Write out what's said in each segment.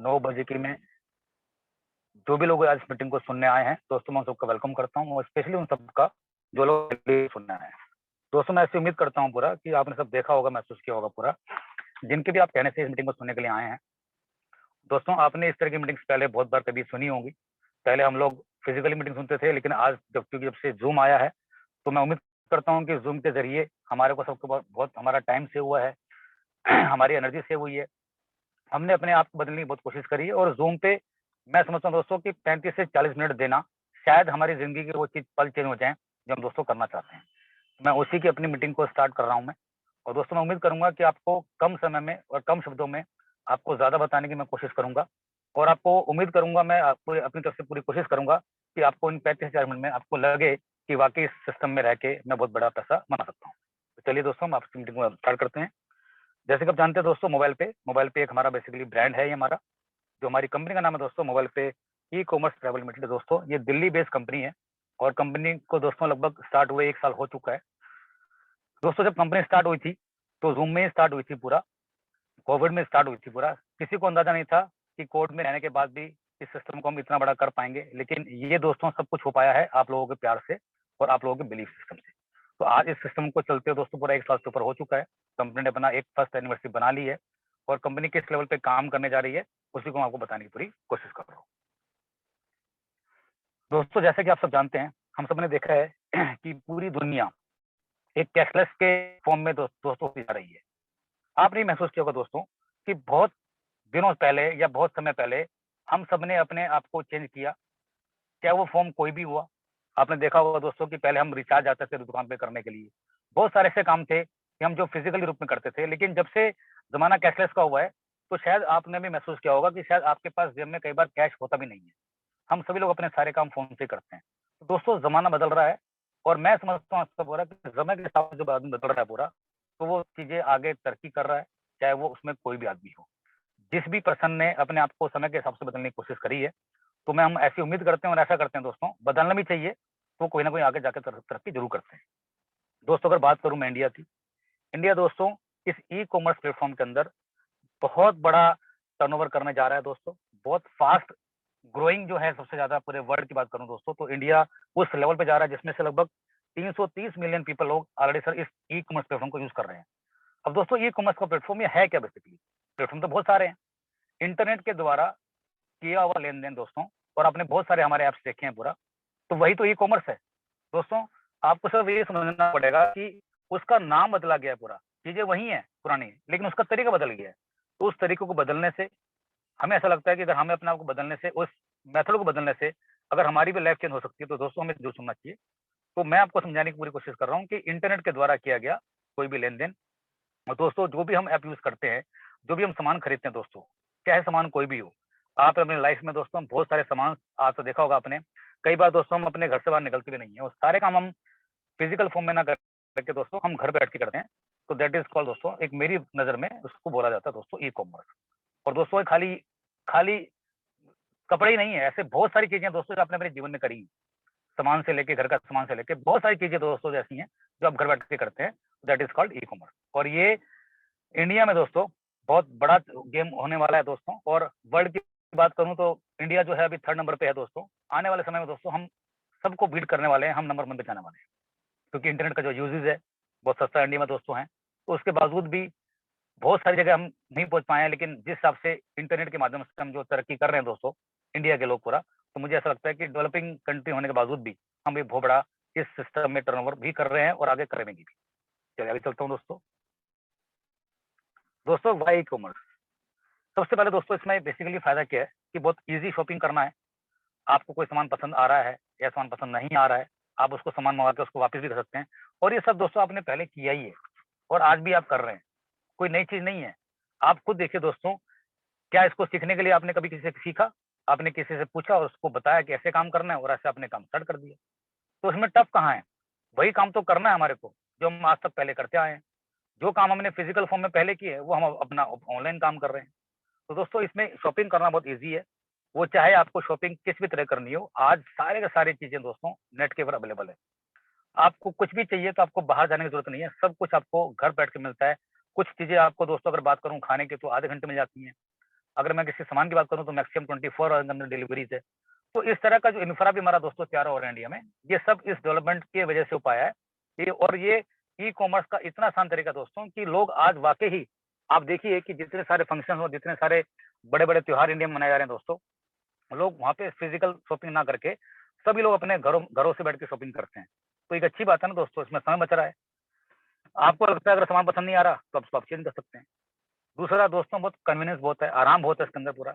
9 बजे की मैं जो भी लोग आज इस मीटिंग को सुनने आए हैं दोस्तों, मैं उन सबका वेलकम करता हूँ और स्पेशली उन सबका जो लोग सुनने आए हैं। दोस्तों, मैं ऐसी उम्मीद करता हूँ पूरा कि आपने सब देखा होगा, महसूस किया होगा पूरा, जिनके भी आप कहने से इस मीटिंग को सुनने के लिए आए हैं। दोस्तों, आपने इस तरह की मीटिंग्स पहले बहुत बार कभी सुनी होंगी। पहले हम लोग फिजिकली मीटिंग सुनते थे, लेकिन आज जब से जूम आया है, तो मैं उम्मीद करता हूँ कि जूम के जरिए हमारे को सबको बहुत बहुत हमारा टाइम सेव हुआ है, हमारी एनर्जी सेव हुई है। हमने अपने आप को बदलने की बहुत कोशिश करी है और जूम पे मैं समझता हूँ दोस्तों कि 35 से 40 मिनट देना शायद हमारी ज़िंदगी की वो चीज़ पल चेंज हो जाएँ, जो हम दोस्तों करना चाहते हैं। मैं उसी की अपनी मीटिंग को स्टार्ट कर रहा हूँ मैं। और दोस्तों, मैं उम्मीद करूँगा कि आपको कम समय में और कम शब्दों में आपको ज़्यादा बताने की मैं कोशिश करूँगा और आपको उम्मीद करूँगा, मैं आपको अपनी तरफ से पूरी कोशिश करूँगा कि आपको इन 35 से 40 मिनट में आपको लगे कि वाक़ई इस सिस्टम में रह के मैं बहुत बड़ा पैसा बना सकता हूँ। तो चलिए दोस्तों, हम आपकी मीटिंग को स्टार्ट करते हैं। जैसे कि आप जानते हैं दोस्तों, मोबाइल पे एक हमारा बेसिकली ब्रांड है, ये हमारा जो हमारी कंपनी का नाम है दोस्तों, मोबाइल पे ई कॉमर्स ट्रैवल लिमिटेड। दोस्तों, ये दिल्ली बेस्ड कंपनी है और कंपनी को दोस्तों लगभग स्टार्ट हुए 1 साल हो चुका है। दोस्तों, जब कंपनी स्टार्ट हुई थी तो जूम में स्टार्ट हुई थी पूरा, कोविड में स्टार्ट हुई थी पूरा। किसी को अंदाजा नहीं था कि कोविड में रहने के बाद भी इस सिस्टम को हम इतना बड़ा कर पाएंगे, लेकिन ये दोस्तों सब कुछ हो पाया है आप लोगों के प्यार से और आप लोगों के बिलीफ सिस्टम से। तो आज इस सिस्टम को चलते हुए दोस्तों पूरा 1 साल से ऊपर हो चुका है। कंपनी ने अपना एक फर्स्ट एनिवर्सरी बना ली है और कंपनी किस लेवल पे काम करने जा रही है, उसी को मैं आपको बताने की पूरी कोशिश कर रहा हूँ। दोस्तों, जैसे कि आप सब जानते हैं, हम सब ने देखा है कि पूरी दुनिया एक कैशलेस के फॉर्म में दोस्तों होती जा रही है। आपने महसूस किया होगा दोस्तों कि बहुत दिनों पहले या बहुत समय पहले हम सब ने अपने आप को चेंज किया, चाहे वो फॉर्म कोई भी हुआ। आपने देखा होगा दोस्तों कि पहले हम रिचार्ज जाते थे दुकान पे करने के लिए। बहुत सारे ऐसे काम थे कि हम जो फिजिकली रूप में करते थे, लेकिन जब से ज़माना कैशलेस का हुआ है, तो शायद आपने भी महसूस किया होगा कि शायद आपके पास जेब में कई बार कैश होता भी नहीं है। हम सभी लोग अपने सारे काम फ़ोन से करते हैं। तो दोस्तों, ज़माना बदल रहा है और मैं समझता हूँ ऐसा पूरा कि समय के हिसाब से जब आदमी बदल रहा है पूरा, तो वो चीज़ें आगे तरक्की कर रहा है, चाहे वो उसमें कोई भी आदमी हो। जिस भी पर्सन ने अपने आप को समय के हिसाब से बदलने की कोशिश करी है, तो हम ऐसी उम्मीद करते हैं और ऐसा करते हैं दोस्तों, बदलना भी चाहिए, तो कोई ना कोई आगे जाके तरक्की ज़रूर करते हैं। दोस्तों, अगर बात करूँ मैं इंडिया की, इंडिया दोस्तों इस ई-कॉमर्स प्लेटफ़ॉर्म के अंदर बहुत बड़ा टर्नओवर करने जा रहा है दोस्तों। बहुत फ़ास्ट ग्रोइंग जो है सबसे ज़्यादा पूरे वर्ल्ड की बात करूँ दोस्तों, तो इंडिया उस लेवल पे जा रहा है जिसमें से लगभग 330 मिलियन पीपल लोग ऑलरेडी सर इस ई-कॉमर्स प्लेटफ़ॉर्म को यूज़ कर रहे हैं। अब दोस्तों, ई-कॉमर्स का प्लेटफ़ॉर्म ये है क्या बेसिकली? प्लेटफ़ॉर्म तो बहुत सारे हैं। इंटरनेट के द्वारा किया हुआ लेन-देन दोस्तों, और आपने बहुत सारे हमारे ऐप्स देखे हैं पूरा, तो वही तो ई-कॉमर्स है। दोस्तों, आपको सिर्फ ये समझना पड़ेगा कि उसका नाम बदला गया है पूरा, चीज़ें वही हैं पुरानी, लेकिन उसका तरीका बदल गया है। तो उस तरीके को बदलने से हमें ऐसा लगता है कि अगर हमें अपने आप को बदलने से, उस मेथड को बदलने से अगर हमारी भी लाइफ चेंज हो सकती है, तो दोस्तों हमें ज़रूर सुनना चाहिए। तो मैं आपको समझाने की पूरी कोशिश कर रहा हूँ कि इंटरनेट के द्वारा किया गया कोई भी लेन-देन, और दोस्तों जो भी हम ऐप यूज़ करते हैं, जो भी हम सामान खरीदते हैं दोस्तों, चाहे सामान कोई भी हो, आप अपनी लाइफ में दोस्तों बहुत सारे सामान, आज तो देखा होगा आपने, कई बार दोस्तों हम अपने घर से बाहर निकलते भी नहीं है और सारे काम हम फिजिकल फॉर्म में ना करके दोस्तों हम घर बैठ के करते हैं। तो दैट इज़ कॉल्ड दोस्तों, एक मेरी नज़र में उसको बोला जाता है दोस्तों ई-कॉमर्स। और दोस्तों ये खाली खाली कपड़े ही नहीं है, ऐसे बहुत सारी चीज़ें दोस्तों जो आपने अपने जीवन में करी हैं। सामान से लेके, घर का सामान से लेके बहुत सारी चीज़ें दोस्तों ऐसी हैं, जो आप घर बैठ के करते हैं, दैट इज़ कॉल्ड ई-कॉमर्स। और ये इंडिया में दोस्तों बहुत बड़ा गेम होने वाला है दोस्तों, और वर्ल्ड की बात करूँ तो इंडिया जो है अभी 3rd नंबर पे है दोस्तों। आने वाले समय में दोस्तों हम सबको बीट करने वाले हैं, हम नंबर 1 पे जाने वाले हैं। क्योंकि इंटरनेट का जो यूसेज है, बहुत सस्ता इंडिया में दोस्तों है। तो उसके बावजूद भी बहुत सारी जगह हम नहीं पहुँच पाए हैं, लेकिन जिस हिसाब से इंटरनेट के माध्यम से हम जो तरक्की कर रहे हैं दोस्तों, इंडिया के लोग पूरा, तो मुझे ऐसा लगता है कि डेवलपिंग कंट्री होने के बावजूद भी हम एक बहुत बड़ा इस सिस्टम में टर्नओवर भी कर रहे हैं और आगे करेंगे भी। चलिए आगे चलता हूँ दोस्तों। दोस्तों, व्हाई ई-कॉमर्स? सबसे पहले दोस्तों इसमें बेसिकली फ़ायदा क्या है कि बहुत ईज़ी शॉपिंग करना है। आपको कोई सामान पसंद आ रहा है या सामान पसंद नहीं आ रहा है, आप उसको सामान मँगा के उसको वापस भी कर सकते हैं, और ये सब दोस्तों आपने पहले किया ही है और आज भी आप कर रहे हैं। कोई नई चीज़ नहीं है। आप खुद देखिए दोस्तों, क्या इसको सीखने के लिए आपने कभी किसी से सीखा? आपने किसी से पूछा और उसको बताया कि ऐसे काम करना है और ऐसे आपने काम स्टार्ट कर दिया। तो इसमें टफ़ कहाँ है? वही काम तो करना है हमारे को, जो हम आज तक पहले करते आए हैं। जो काम हमने फिज़िकल फ़ॉर्म में पहले किए हैं, वो हम अब अपना ऑनलाइन काम कर रहे हैं। तो दोस्तों इसमें शॉपिंग करना बहुत ईज़ी है। वो चाहे आपको शॉपिंग किस भी तरह करनी हो, आज सारे के सारी चीज़ें दोस्तों नेट के ऊपर अवेलेबल है। आपको कुछ भी चाहिए तो आपको बाहर जाने की ज़रूरत नहीं है, सब कुछ आपको घर बैठ के मिलता है। कुछ चीज़ें आपको दोस्तों अगर बात करूँ खाने की, तो आधे घंटे में मिल जाती हैं। अगर मैं किसी सामान की बात करूं तो मैक्सिमम 24 आवर के अंदर डिलीवरीज है। तो इस तरह का जो इंफ्रा भी हमारा दोस्तों तैयार हो रहा है इंडिया में, ये सब इस डेवलपमेंट की वजह से हो पाया है। ये ई कॉमर्स का इतना आसान तरीका दोस्तों कि लोग आज वाकई ही, आप देखिए कि जितने सारे फंक्शन हो, जितने सारे बड़े बड़े त्योहार इंडिया में मनाए जा रहे हैं दोस्तों, लोग वहां पे फिजिकल शॉपिंग ना करके सभी लोग अपने घरों घरों से बैठ के शॉपिंग करते हैं। तो एक अच्छी बात है ना दोस्तों, इसमें समय बच रहा है। आपको लगता है अगर सामान पसंद नहीं आ रहा तो आप उसको आप चेंज कर सकते हैं। दूसरा दोस्तों, बहुत कन्वीनियंस बहुत है, आराम बहुत है इसके अंदर पूरा।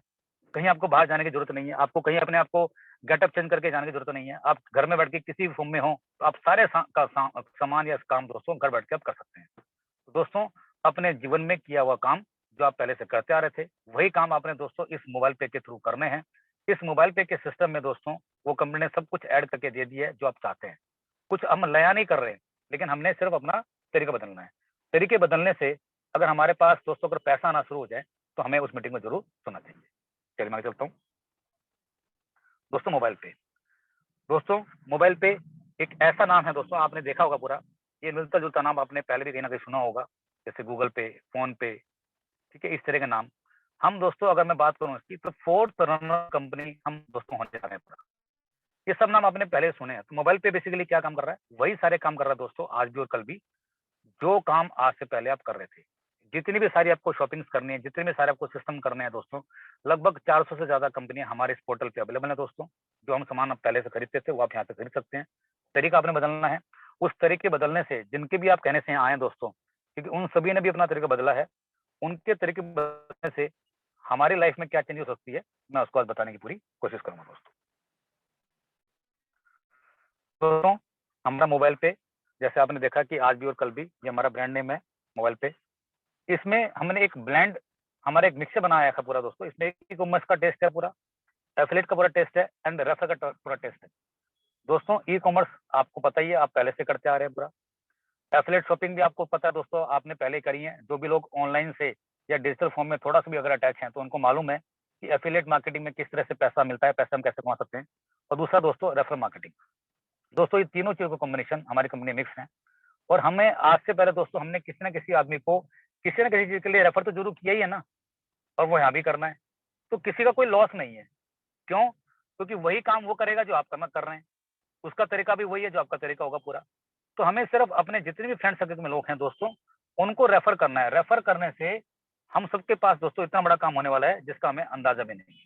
कहीं आपको बाहर जाने की जरूरत नहीं है, आपको कहीं अपने आप को गेटअप चेंज करके जाने की जरूरत नहीं है। आप घर में बैठ के किसी भी फॉर्म में हो तो आप सारे सामान या काम दोस्तों घर बैठ के आप कर सकते हैं। तो दोस्तों, अपने जीवन में किया हुआ काम जो आप पहले से करते आ रहे थे, वही काम आपने दोस्तों इस मोबाइल पे के थ्रू करने हैं। इस मोबाइल पे के सिस्टम में दोस्तों वो कंपनी ने सब कुछ ऐड करके दे दिया है जो आप चाहते हैं। कुछ हम नया नहीं कर रहे हैं, लेकिन हमने सिर्फ अपना तरीका बदलना है। तरीके बदलने से अगर हमारे पास दोस्तों अगर पैसा आना शुरू हो जाए तो हमें उस मीटिंग में जरूर सुनना चाहिए। चलिए मैं आगे चलता हूँ। दोस्तों, मोबाइल पे, दोस्तों मोबाइल पे एक ऐसा नाम है दोस्तों, आपने देखा होगा पूरा, ये मिलता जुलता नाम आपने पहले भी कहीं ना कहीं सुना होगा, जैसे गूगल पे, फोन पे, ठीक है, इस तरह के नाम। हम दोस्तों अगर मैं बात करूं इसकी, तो फोर्थ रनर कंपनी हम दोस्तों होने जा रहे हैं पूरा। ये सब नाम आपने पहले सुने हैं। तो मोबाइल पे बेसिकली क्या काम कर रहा है, वही सारे काम कर रहा है दोस्तों आज भी और कल भी, जो काम आज से पहले आप कर रहे थे। जितनी भी सारी आपको शॉपिंग्स करनी है, जितने भी सारे आपको सिस्टम करने हैं दोस्तों, लगभग 400 से ज्यादा कंपनियां हमारे इस पोर्टल पे अवेलेबल है दोस्तों। जो हम सामान आप पहले से खरीदते थे वो आप यहाँ पे खरीद सकते हैं। तरीका आपने बदलना है। उस तरीके बदलने से जिनके भी आप कहने से यहाँ आए दोस्तों, क्योंकि उन सभी ने भी अपना तरीका बदला है, उनके तरीके बदलने से हमारी लाइफ में क्या चेंज हो सकती है, मैं उसको आज बताने की पूरी कोशिश करूंगा दोस्तों। दोस्तों, हमारा मोबाइल पे, जैसे आपने देखा कि आज भी और कल भी, ये हमारा ब्रांड नेम है मोबाइल पे। इसमें हमने एक ब्लेंड, हमारा एक मिक्सर बनाया था पूरा दोस्तों। इसमें ई कॉमर्स का टेस्ट है पूरा, एफिलिएट का पूरा टेस्ट है, एंड रेफर का पूरा टेस्ट है दोस्तों। ई कॉमर्स आपको पता ही है, आप पहले से करते आ रहे हैं पूरा। एफिलिएट शॉपिंग भी आपको पता है दोस्तों, आपने पहले करी है। जो भी लोग ऑनलाइन से या डिजिटल फॉर्म में थोड़ा सा भी अगर अटैच हैं तो उनको मालूम है कि एफिलिएट मार्केटिंग में किस तरह से पैसा मिलता है, पैसा हम कैसे कमा सकते हैं। और दूसरा दोस्तों, रेफर मार्केटिंग। दोस्तों, ये तीनों चीजों का कॉम्बिनेशन हमारी कंपनी मिक्स है। और हमें आज से पहले दोस्तों, हमने किसी न किसी आदमी को किसी न किसी चीज के लिए रेफर तो जरूर किया ही है ना, और वो यहाँ भी करना है। तो किसी का कोई लॉस नहीं है। क्यों? क्योंकि वही काम वो करेगा जो आप करना कर रहे हैं, उसका तरीका भी वही है जो आपका तरीका होगा पूरा। तो हमें सिर्फ अपने जितने भी फ्रेंड सर्कल में लोग हैं दोस्तों, उनको रेफर करना है। रेफर करने से हम सबके पास दोस्तों इतना बड़ा काम होने वाला है जिसका हमें अंदाजा भी नहीं है।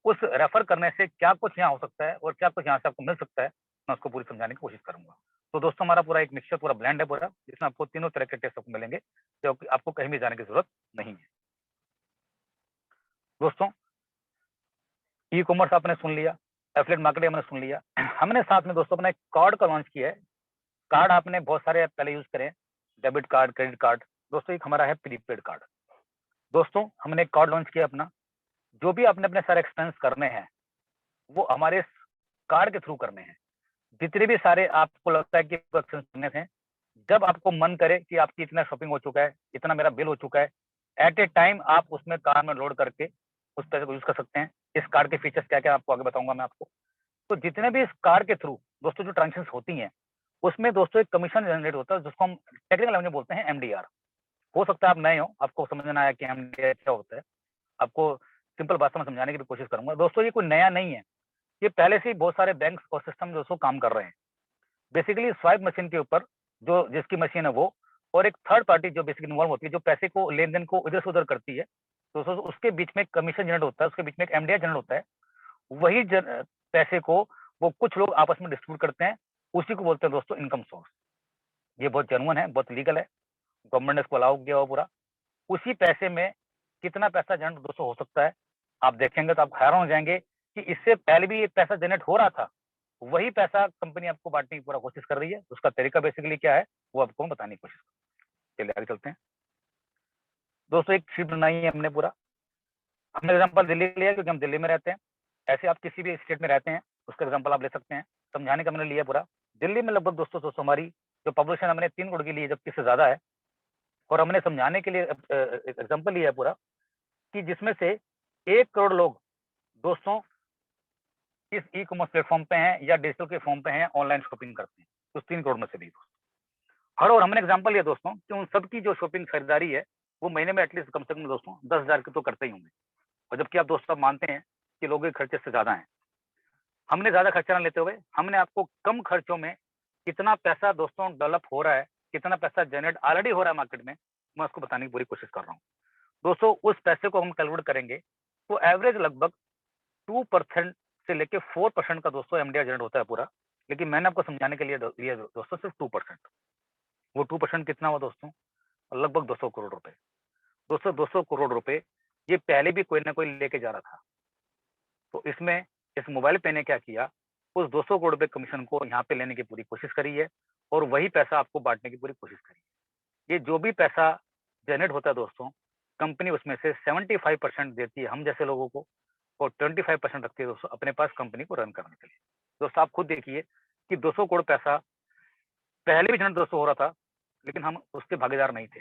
उस रेफर करने से क्या कुछ यहाँ हो सकता है और क्या कुछ यहाँ से आपको मिल सकता है, मैं उसको पूरी समझाने की कोशिश करूंगा। तो दोस्तों, हमारा पूरा एक मिक्सचर, पूरा ब्लेंड है पूरा, जिसमें आपको तीनों तरह के टेस्ट आपको मिलेंगे, जो आपको कहीं भी जाने की जरूरत नहीं है। दोस्तों, ई कॉमर्स आपने सुन लिया, एफिलिएट मार्केटिंग हमने सुन लिया। हमने साथ में दोस्तों अपना एक कार्ड का लॉन्च किया है। कार्ड आपने बहुत सारे पहले यूज करे, डेबिट कार्ड, क्रेडिट कार्ड। दोस्तों, एक हमारा है प्रीपेड कार्ड। दोस्तों, हमने एक कार्ड लॉन्च किया अपना, जो भी आपने अपने सारे एक्सपेंस करने हैं वो हमारे इस कार्ड के थ्रू करने हैं। जितने भी सारे आपको लगता है कि एक्सपेंस करने थे, जब आपको मन करे कि आपकी इतना शॉपिंग हो चुका है, इतना मेरा बिल हो चुका है, एट ए टाइम आप उसमें कार्ड में लोड करके उस पैसे को यूज कर सकते हैं। इस कार्ड के फीचर्स क्या क्या आपको आगे बताऊंगा मैं आपको। तो जितने भी इस कार्ड के थ्रू दोस्तों जो ट्रांजेक्शन होती हैं, उसमें दोस्तों एक कमीशन जनरेट होता है, जिसको हम टेक्निकल लैंग्वेज में बोलते हैं एमडीआर। हो सकता है आप नए हो, आपको समझ में ना आया कि एमडीआर क्या होता है। आपको सिंपल भाषा में समझाने की भी कोशिश करूंगा। दोस्तों, ये कोई नया नहीं है, ये पहले से ही बहुत सारे बैंक और सिस्टम दोस्तों काम कर रहे हैं। बेसिकली स्वाइप मशीन के ऊपर, जो जिसकी मशीन है वो, और एक थर्ड पार्टी जो बेसिकली इन्वॉल्व होती है, जो पैसे को लेन देन को इधर से उधर करती है, तो उसके बीच में कमीशन जनरेट होता है, उसके बीच में एक एमडीआर जनरेट होता है। वही पैसे को वो कुछ लोग आपस में डिस्ट्रीब्यूट करते हैं, उसी को बोलते हैं दोस्तों इनकम सोर्स। ये बहुत जेन्युइन है, बहुत लीगल है, गवर्नमेंट ने इसको अलाउ किया हुआ पूरा। उसी पैसे में कितना पैसा जनरेट दोस्तों हो सकता है, आप देखेंगे तो आप हैरान हो जाएंगे कि इससे पहले भी ये पैसा जनरेट हो रहा था। वही पैसा कंपनी आपको बांटने की पूरा कोशिश कर रही है। उसका तरीका बेसिकली क्या है वो आपको मैं बताने की कोशिश करूँ। चलिए आगे चलते हैं। दोस्तों, एक शीट बनाई है हमने पूरा। हमने एग्जाम्पल दिल्ली लिया क्योंकि हम दिल्ली में रहते हैं। ऐसे आप किसी भी स्टेट में रहते हैं, उसका एग्जाम्पल आप ले सकते हैं। समझाने का मैंने लिया पूरा। दिल्ली में लगभग दोस्तों हमारी जो पॉपुलेशन हमने 3 करोड़ की ली है, जबकि इससे ज्यादा है। और हमने समझाने के लिए एग्जाम्पल लिया है पूरा, कि जिसमें से 1 करोड़ लोग दोस्तों इस ई कॉमर्स प्लेटफॉर्म पे हैं या डिजिटल के फॉर्म पे हैं, ऑनलाइन शॉपिंग करते हैं। तो 3 करोड़ में से भी हर, और हमने एग्जाम्पल लिया दोस्तों कि उन सबकी जो शॉपिंग खरीदारी है वो महीने में एटलीस्ट कम से कम दोस्तों 10,000 की तो करते ही होंगे। और जबकि आप दोस्तों आप मानते हैं कि लोगों के खर्चे से ज़्यादा हैं। हमने ज़्यादा खर्चा ना लेते हुए हमने आपको कम खर्चों में कितना पैसा दोस्तों डेवलप हो रहा है, कितना पैसा जनरेट ऑलरेडी हो रहा है मार्केट में, मैं उसको बताने की पूरी कोशिश कर रहा हूँ। दोस्तों उस पैसे को हम कैलकुलेट करेंगे तो एवरेज लगभग 2% से लेके 4% का दोस्तों एमडीआर जनरेट होता है पूरा। लेकिन मैंने आपको समझाने के लिए लिया दोस्तों सिर्फ 2%। वो 2% कितना हुआ दोस्तों? लगभग 200 करोड़ रुपए। दोस्तों 200 करोड़ रुपए ये पहले भी कोई ना कोई लेके जा रहा था। तो इसमें इस मोबाइल पे ने क्या किया, उस 200 करोड़ रुपए कमीशन को यहाँ पे लेने की पूरी कोशिश करी है और वही पैसा आपको बाँटने की पूरी कोशिश करी है। ये जो भी पैसा जनरेट होता है दोस्तों, कंपनी उसमें से 75% देती है हम जैसे लोगों को और 25% रखती है दोस्तों अपने पास कंपनी को रन करने के लिए। दोस्तों आप खुद देखिए कि 200 करोड़ पैसा पहले भी जनरेट दोस्तों हो रहा था, लेकिन हम उसके भागीदार नहीं थे।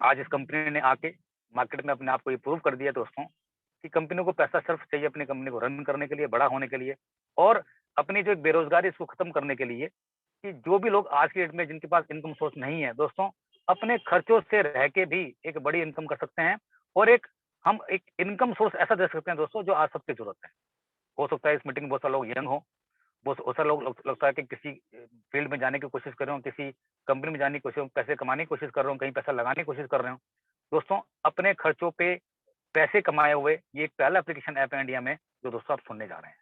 आज इस कंपनी ने आके मार्केट में अपने आप को ये प्रूव कर दिया दोस्तों कि कंपनी को पैसा सिर्फ चाहिए अपनी कंपनी को रन करने के लिए, बड़ा होने के लिए और अपनी जो एक बेरोजगारी इसको खत्म करने के लिए कि जो भी लोग आज की डेट में जिनके पास इनकम सोर्स नहीं है दोस्तों, अपने खर्चों से रह के भी एक बड़ी इनकम कर सकते हैं और एक हम एक इनकम सोर्स ऐसा दे सकते हैं दोस्तों जो आज सबकी जरूरत है। हो सकता है इस मीटिंग में बहुत सारे लोग यंग हो, बहुत सारे लोग लगता है कि किसी फील्ड में जाने की कोशिश कर रहे हो, किसी कंपनी में जाने की कोशिश, पैसे कमाने की कोशिश कर रहे हो, कहीं पैसा लगाने की कोशिश कर रहे हो। दोस्तों अपने खर्चों पे पैसे कमाए हुए ये एक पहला एप्लीकेशन ऐप है इंडिया में जो दोस्तों आप सुनने जा रहे हैं।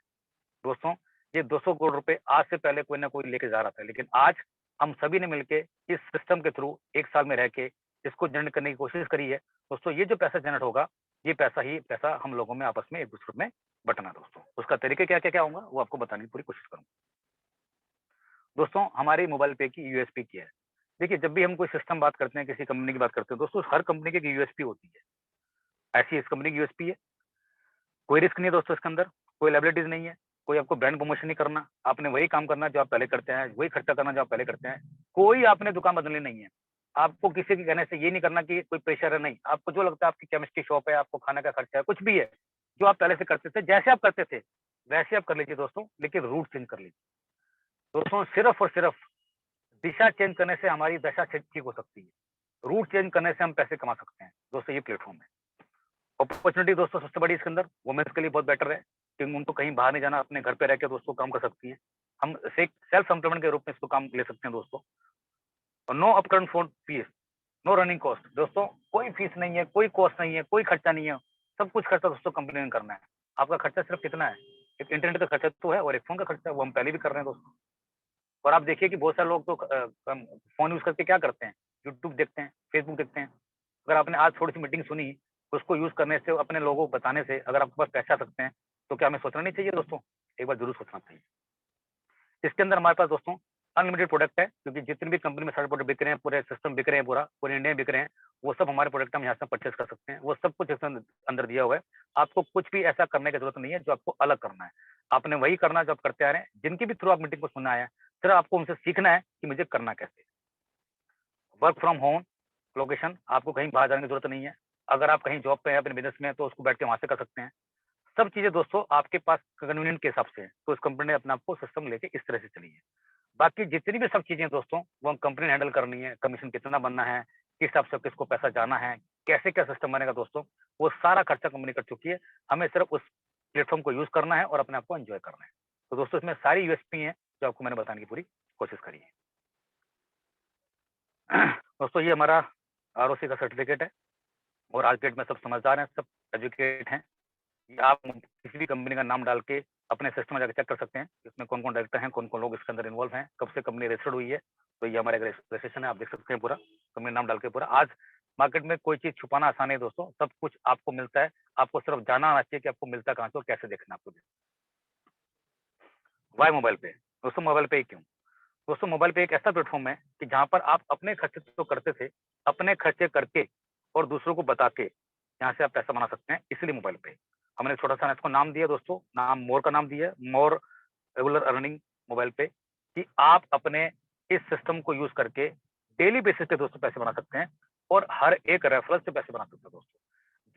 दोस्तों ये 200 करोड़ रुपए आज से पहले कोई ना कोई लेके जा रहा था, लेकिन आज हम सभी ने मिलके इस सिस्टम के थ्रू 1 साल में रह के इसको जनरेट करने की कोशिश करी है। दोस्तों ये जो पैसा जनरेट होगा, ये पैसा हम लोगों में आपस में एक-दूसरे में बँटना दोस्तों। उसका तरीके क्या-क्या होगा वो आपको बताने की पूरी कोशिश करूँगा। दोस्तों हमारी मोबाइल पे की यूएसपी क्या है? देखिए जब भी हम कोई सिस्टम बात करते हैं, किसी कंपनी की बात करते हैं, दोस्तों हर कंपनी की एक यूएसपी होती है। ऐसी इस कंपनी की यूएसपी है। कोई रिस्क नहीं है दोस्तों इसके अंदर, कोई लायबिलिटीज़ नहीं है, कोई आपको ब्रांड प्रमोशन नहीं करना, आपने वही काम करना है जो आप पहले करते हैं, वही खर्चा करना जो आप पहले करते हैं। कोई आपने दुकान बदलनी नहीं है। आपको किसी के कहने से ये नहीं करना कि कोई प्रेशर है, नहीं। आपको जो लगता है आपकी केमिस्ट्री शॉप है, आपको खाने का खर्चा है, कुछ भी है, जो आप पहले से करते थे, जैसे आप करते थे, वैसे आप कर लीजिए दोस्तों, लेकिन रूट चेंज कर लीजिए। दोस्तों सिर्फ़ और सिर्फ़ दिशा चेंज करने से हमारी दशा ठीक हो सकती है। रूट चेंज करने से हम पैसे कमा सकते हैं। दोस्तों ये प्लेटफ़ॉर्म है। अपॉर्चुनिटी दोस्तों सबसे बड़ी इसके अंदर वुमेन्स के लिए बहुत बेटर है क्योंकि उनको कहीं बाहर नहीं जाना, अपने घर पे रह के दोस्तों काम कर सकती हैं। हम से सेल्फ एम्प्लॉयमेंट के रूप में इसको काम ले सकते हैं दोस्तों। और no upfront phone fees, no running cost. दोस्तों कोई फीस नहीं है, कोई कॉस्ट नहीं है, कोई खर्चा नहीं है। सब कुछ खर्चा दोस्तों कंपनी ने करना है। आपका खर्चा सिर्फ कितना है? एक इंटरनेट का खर्चा तो है और एक फ़ोन का खर्चा है, वो हम पहले भी कर रहे हैं दोस्तों। और आप देखिए कि बहुत सारे लोग तो फ़ोन यूज़ करके क्या करते हैं? यूट्यूब देखते हैं, फेसबुक देखते हैं। अगर आपने आज थोड़ी-सी मीटिंग सुनी, उसको यूज़ करने से, अपने लोगों को बताने से अगर आपके पास पैसे आ सकते हैं, तो क्या हमें सोचना नहीं चाहिए दोस्तों? एक बार ज़रूर सोचना चाहिए। इसके अंदर हमारे पास दोस्तों अनलिमिटेड प्रोडक्ट है क्योंकि जितनी भी कंपनी में सारे प्रोडक्ट बिक रहे हैं, पूरे सिस्टम बिक रहे हैं पूरे इंडिया में बिक रहे हैं, वो सब हमारे प्रोडक्ट हम यहाँ से परचेज़ कर सकते हैं। वो सब कुछ इसके अंदर दिया हुआ है। आपको कुछ भी ऐसा करने की ज़रूरत नहीं है जो आपको अलग करना है। आपने वही करना है जो आप करते आ रहे हैं। जिनके भी थ्रू आप मीटिंग को सुनने आए हैं, सिर्फ आपको उनसे सीखना है कि मुझे करना कैसे है। वर्क फ्रॉम होम लोकेशन, आपको कहीं बाहर जाने की ज़रूरत नहीं है। अगर आप कहीं जॉब पे हैं, अपने बिज़नेस में हैं, तो उसको बैठ के वहाँ से कर सकते हैं। सब चीज़ें दोस्तों आपके पास कन्वीनिएंट के हिसाब से है। तो इस कंपनी ने अपने आप को सिस्टम लेके इस तरह से चली है। बाकी जितनी भी सब चीज़ें दोस्तों, वो हम कंपनी ने हैंडल करनी है। कमीशन कितना बनना है, किस हिसाब से किसको पैसा जाना है, कैसे क्या सिस्टम बनेगा दोस्तों, वो सारा खर्चा कंपनी कर चुकी है। हमें सिर्फ उस प्लेटफ़ॉर्म को यूज़ करना है और अपने आप को एन्जॉय करना है। तो दोस्तों इसमें सारी यूएसपी हैं, जो आपको मैंने बताने की पूरी कोशिश करी है। दोस्तों ये हमारा आरओसी का सर्टिफ़िकेट है और आज की डेट में सब समझदार हैं, सब एजुकेट हैं। कि आप किसी भी कंपनी का नाम डाल के अपने सिस्टम में जाके चेक कर सकते हैं, इसमें कौन-कौन डायरेक्टर हैं, कौन-कौन लोग इसके अंदर इन्वॉल्व हैं, कब से कंपनी रजिस्टर्ड हुई है। तो ये हमारा एक रजिस्ट्रेशन है, आप देख सकते हैं पूरा, कंपनी नाम डाल के पूरा। आज मार्केट में कोई चीज़ छुपाना आसान है दोस्तों, सब कुछ आपको मिलता है। आपको सिर्फ जानना आना चाहिए कि आपको मिलता कहाँ से और कैसे देखना है आपको। वाई मोबाइल पे? दोस्तों मोबाइल पे ही क्यों? दोस्तों मोबाइल पे एक ऐसा प्लेटफ़ॉर्म है कि जहाँ पर आप अपने खर्चे तो करते थे, अपने खर्चे करके और दूसरों को बता के, यहाँ से आप पैसा बना सकते हैं, इसलिए मोबाइल पे। हमने छोटा-सा इसको नाम दिया दोस्तों, नाम मोर का नाम दिया है, मोर रेगुलर अर्निंग मोबाइल पे, कि आप अपने इस सिस्टम को यूज़ करके डेली बेसिस पे दोस्तों पैसे बना सकते हैं और हर एक रेफरल से पैसे बना सकते हैं दोस्तों।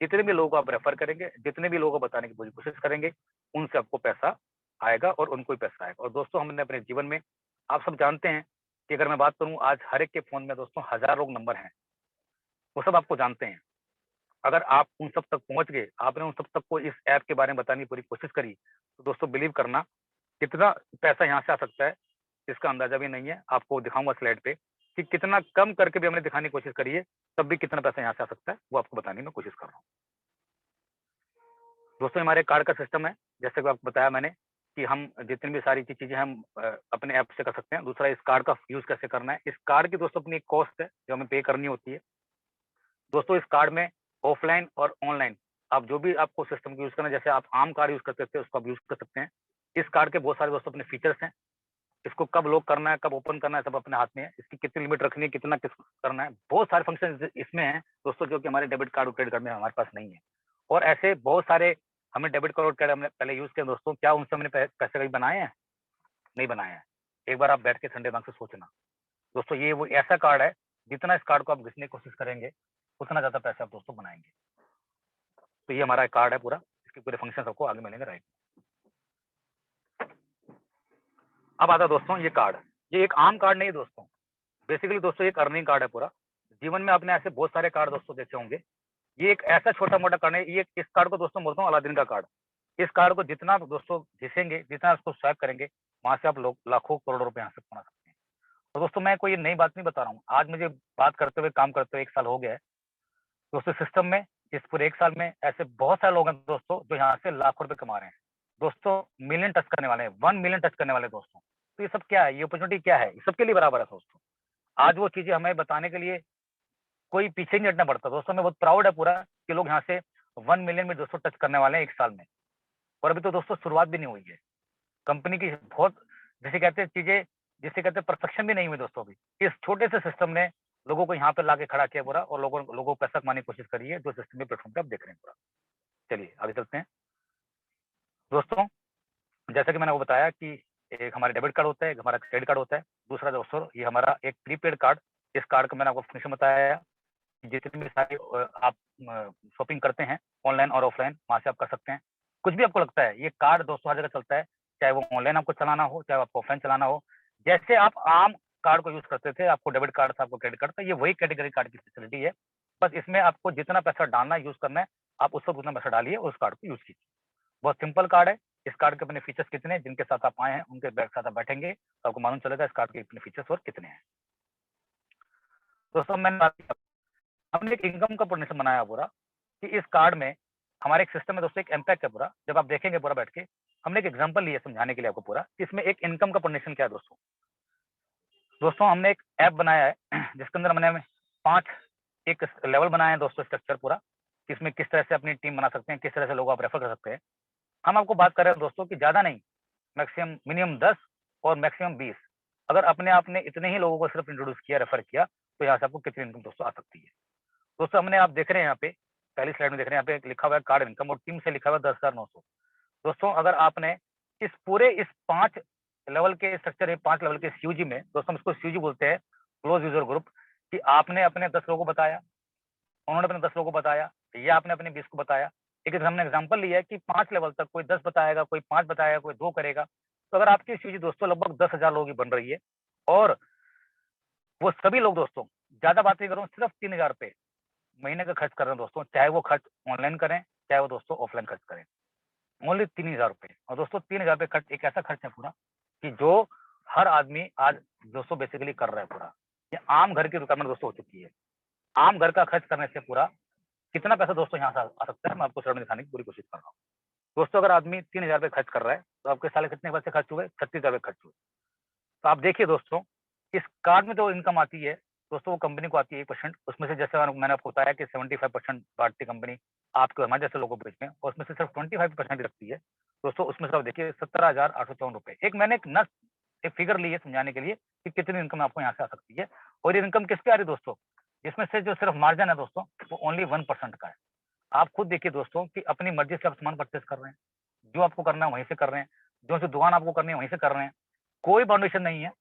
जितने भी लोगों को आप रेफर करेंगे, जितने भी लोगों को बताने की पूरी कोशिश करेंगे, उनसे आपको पैसा आएगा और उनको ही पैसा आएगा। और दोस्तों हमने अपने जीवन में आप सब जानते हैं कि अगर मैं बात करूँ आज हर एक के फ़ोन में दोस्तों हज़ारों नंबर हैं, वो सब आपको जानते हैं। अगर आप उन सब तक पहुंच गए, आपने उन सब तक को इस ऐप के बारे में बताने की पूरी कोशिश करी, तो दोस्तों बिलीव करना कितना पैसा यहाँ से आ सकता है इसका अंदाजा भी नहीं है। आपको दिखाऊंगा स्लाइड पे कि कितना कम करके भी हमने दिखाने की कोशिश करी है, तब भी कितना पैसा यहाँ से आ सकता है, वो आपको बताने की मैं कोशिश कर रहा हूँ। दोस्तों हमारे कार्ड का सिस्टम है, जैसे कि आपको बताया मैंने कि हम जितनी भी सारी चीजें हम अपने ऐप से कर सकते हैं। दूसरा, इस कार्ड का यूज कैसे करना है। इस कार्ड की दोस्तों अपनी एक कॉस्ट है जो हमें पे करनी होती है। दोस्तों इस कार्ड में ऑफलाइन और ऑनलाइन आप जो भी आपको सिस्टम यूज करना है, जैसे आप आम कार्ड यूज करते थे उसको आप यूज कर सकते हैं। इस कार्ड के बहुत सारे दोस्तों अपने फीचर्स हैं। इसको कब लॉक करना है, कब ओपन करना है, सब अपने हाथ में है। इसकी कितनी लिमिट रखनी है, कितना किस करना है, बहुत सारे फंक्शन इसमें हैं दोस्तों, जो कि हमारे डेबिट कार्ड और क्रेडिट कार्ड में हमारे पास नहीं है। और ऐसे बहुत सारे हमने डेबिट कार्ड और क्रेडिट हमने पहले यूज किया दोस्तों। क्या उनसे हमने पैसे कभी बनाए हैं? नहीं बनाए हैं। एक बार आप बैठ के ठंडे दिमाग से सोचना दोस्तों, ये वो ऐसा कार्ड है, जितना इस कार्ड को आप घिसने की कोशिश करेंगे उतना ज्यादा पैसे आप दोस्तों बनाएंगे। तो ये हमारा कार्ड है पूरा, इसके पूरे फंक्शन आपको आगे मिलेंगे, राइट। अब आता है दोस्तों ये कार्ड, ये एक आम कार्ड नहीं है दोस्तों। बेसिकली दोस्तों एक अर्निंग कार्ड है पूरा। जीवन में आपने ऐसे बहुत सारे कार्ड दोस्तों देखे होंगे, ये एक ऐसा छोटा मोटा कार्ड है। ये इस कार्ड को दोस्तों बोलता हूँ अलादीन का कार्ड। इस कार्ड को जितना आप दोस्तों घिसेंगे, जितना उसको स्वैप करेंगे, वहां से आप लोग लाखों करोड़ों रुपए यहाँ से बना सकते हैं। तो दोस्तों मैं कोई नई बात नहीं बता रहा हूँ, आज मुझे बात करते हुए, काम करते हुए 1 साल हो गया है दोस्तों। सिस्टम में इस पूरे 1 साल में ऐसे बहुत सारे लोग हैं दोस्तों जो यहाँ से लाखों रुपए कमा रहे हैं दोस्तों। मिलियन टच करने वाले हैं, 1 मिलियन टच करने वाले दोस्तों। तो ये सब क्या है, ये अपॉर्चुनिटी क्या है, ये सबके लिए बराबर है दोस्तों। आज वो चीजें हमें बताने के लिए कोई पीछे नहीं हटना पड़ता दोस्तों। मैं बहुत प्राउड है पूरा कि लोग यहाँ से 1 मिलियन में दोस्तों टच करने वाले हैं 1 साल में। और अभी तो दोस्तों शुरुआत भी नहीं हुई है कंपनी की। बहुत जैसे कहते हैं चीजें, जिसे कहते हैं परफेक्शन भी नहीं हुई दोस्तों। अभी इस छोटे से सिस्टम ने लोगों को यहाँ पे लाके खड़ा किया पूरा, और लोगों को पैसा कमाने की कोशिश करी है, जो सिस्टम के प्लेटफॉर्म पे आप देख रहे हैं पूरा। चलिए आगे चलते हैं दोस्तों। जैसा कि मैंने वो बताया कि एक हमारा डेबिट कार्ड होता है, एक हमारा क्रेडिट कार्ड होता है। दूसरा दोस्तों ये हमारा एक प्रीपेड कार्ड। इस कार्ड का मैंने आपको फंक्शन बताया, जितनी भी सारी आप शॉपिंग करते हैं ऑनलाइन और ऑफलाइन, वहां से आप कर सकते हैं। कुछ भी आपको लगता है, ये कार्ड दोस्तों हर जगह चलता है, चाहे वो ऑनलाइन आपको चलाना हो, चाहे आपको ऑफलाइन चलाना हो। जैसे आप आम कार्ड को यूज करते थे, आपको डेबिट कार्ड था, आपको क्रेडिट कार्ड था, ये वही कैटेगरी कार्ड की फैसिलिटी है। बस इसमें आपको जितना पैसा डालना है, यूज करना है, आप उस वक्त उतना पैसा डालिए और उस कार्ड को यूज कीजिए। बहुत सिंपल कार्ड है। इस कार्ड के अपने फीचर्स कितने हैं, जिनके साथ आप आए हैं उनके साथ आप बैठेंगे तो आपको मालूम चलेगा इस कार्ड के अपने फीचर्स और कितने हैं। दोस्तों मैंने हमने एक इनकम का पोर्शन बनाया पूरा कि इस कार्ड में हमारे एक सिस्टम है दोस्तों, एक इम्पैक्ट है पूरा। जब आप देखेंगे पूरा बैठ के, हमने एक एग्जांपल लिया समझाने के लिए आपको पूरा, इसमें एक इनकम का पोर्शन क्या है दोस्तों। दोस्तों हमने एक ऐप बनाया है जिसके अंदर हमने 5 एक लेवल बनाए हैं दोस्तों, स्ट्रक्चर पूरा, कि इसमें किस तरह से अपनी टीम बना सकते हैं, किस तरह से लोग आप रेफर कर सकते हैं। हम आपको बात कर रहे हैं दोस्तों कि ज्यादा नहीं, मैक्सिमम मिनिमम 10 और मैक्सिमम 20। अगर अपने आपने इतने ही लोगों को सिर्फ इंट्रोड्यूस किया, रेफर किया, तो यहाँ से आपको कितनी इनकम दोस्तों आ सकती है। दोस्तों हमने, आप देख रहे हैं यहाँ पे पहली स्लाइड में देख रहे हैं, यहाँ पे लिखा हुआ है कार्ड इनकम और टीम से लिखा हुआ है 10,900। दोस्तों अगर आपने इस पूरे इस 5 लेवल के स्ट्रक्चर है, 5 लेवल के सीयूजी में दोस्तों, हम इसको सीयूजी बोलते हैं, क्लोज यूजर ग्रुप, कि आपने अपने 10 लोगों को बताया, उन्होंने अपने 10 लोगों को बताया, या आपने अपने 20 को बताया। लेकिन हमने एग्जाम्पल लिया है कि 5 लेवल तक कोई 10 बताएगा, कोई 5 बताएगा, कोई 2 करेगा। तो अगर आपकी सीयूजी दोस्तों लगभग 10,000 लोगों की बन रही है, और वो सभी लोग दोस्तों, ज्यादा बात नहीं करूँ, सिर्फ 3,000 रुपए महीने का खर्च कर रहे हैं दोस्तों, चाहे वो खर्च ऑनलाइन करें, चाहे वो दोस्तों ऑफलाइन खर्च करें, ओनली 3,000 रुपए। और दोस्तों 3,000 रुपए खर्च एक ऐसा खर्च है पूरा कि जो हर आदमी आज दोस्तों बेसिकली कर रहा है पूरा। ये आम घर की रिक्वायरमेंट दोस्तों हो चुकी है। आम घर का खर्च करने से पूरा कितना पैसा दोस्तों यहाँ से आ सकता है, मैं आपको शरण दिखाने की पूरी कोशिश कर रहा हूँ। दोस्तों अगर आदमी 3,000 रुपए खर्च कर रहा है, तो आपके साल कितने पैसे खर्च हुए? 36,000 रुपए खर्च हुए। तो आप देखिए दोस्तों, इस कार्ड में जो इनकम आती है दोस्तों, वो कंपनी को आती है 1%। उसमें से जैसे मैंने आपको बताया कि 75% बांटती कंपनी आपको, हमारे जैसे लोगों को बेचने, और उसमें से सिर्फ 25% रखती है दोस्तों। उसमें से आप देखिए 17,854 रुपए। एक मैंने एक फिगर ली है समझाने के लिए कि कितनी इनकम आपको यहाँ से आ सकती है। और ये इनकम किस पे आ रही है दोस्तों, इसमें से जो सिर्फ मार्जिन है दोस्तों, वो ओनली 1% का है। आप खुद देखिए दोस्तों कि अपनी मर्जी से आप सामान परचेस कर रहे हैं, जो आपको करना है वहीं से कर रहे हैं, जो सी दुकान आपको करनी है वहीं से कर रहे हैं, कोई बाउंडेशन नहीं है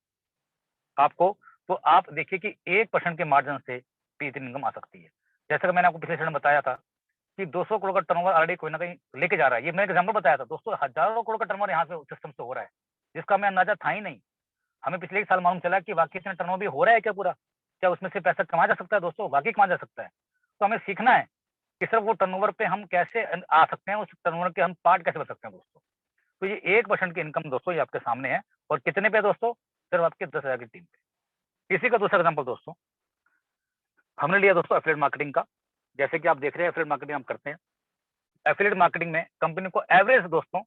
आपको। तो आप देखिए कि 1% के मार्जिन से भी इतनी इनकम आ सकती है। जैसे कि मैंने आपको पिछले सेशन में बताया था कि 200 करोड़ का टर्नओवर ऑलरेडी कोई ना कहीं लेके जा रहा है। ये मैंने एग्जाम्पल बताया था दोस्तों, हजारों करोड़ का टर्नओवर यहाँ से सिस्टम से हो रहा है, जिसका हमें अंदाजा था ही नहीं। हमें पिछले 1 साल मालूम चला कि वाकई से टर्नओवर भी हो रहा है क्या पूरा, क्या उसमें से पैसा कमाया जा सकता है दोस्तों, वाकई कमाया जा सकता है। तो हमें सीखना है कि सिर्फ वो टर्नओवर पे हम कैसे आ सकते हैं, उस टर्नओवर के हम पार्ट कैसे बन सकते हैं दोस्तों। तो ये 1% की इनकम दोस्तों ये आपके सामने है, और कितने पे दोस्तों? सिर्फ आपके 10,000 की टीम पे। इसी का दूसरा एग्जाम्पल दोस्तों हमने लिया दोस्तों एफिलिएट मार्केटिंग का। जैसे कि आप देख रहे हैं एफिलिएट मार्केटिंग हम करते हैं। एफिलिएट मार्केटिंग में कंपनी को एवरेज दोस्तों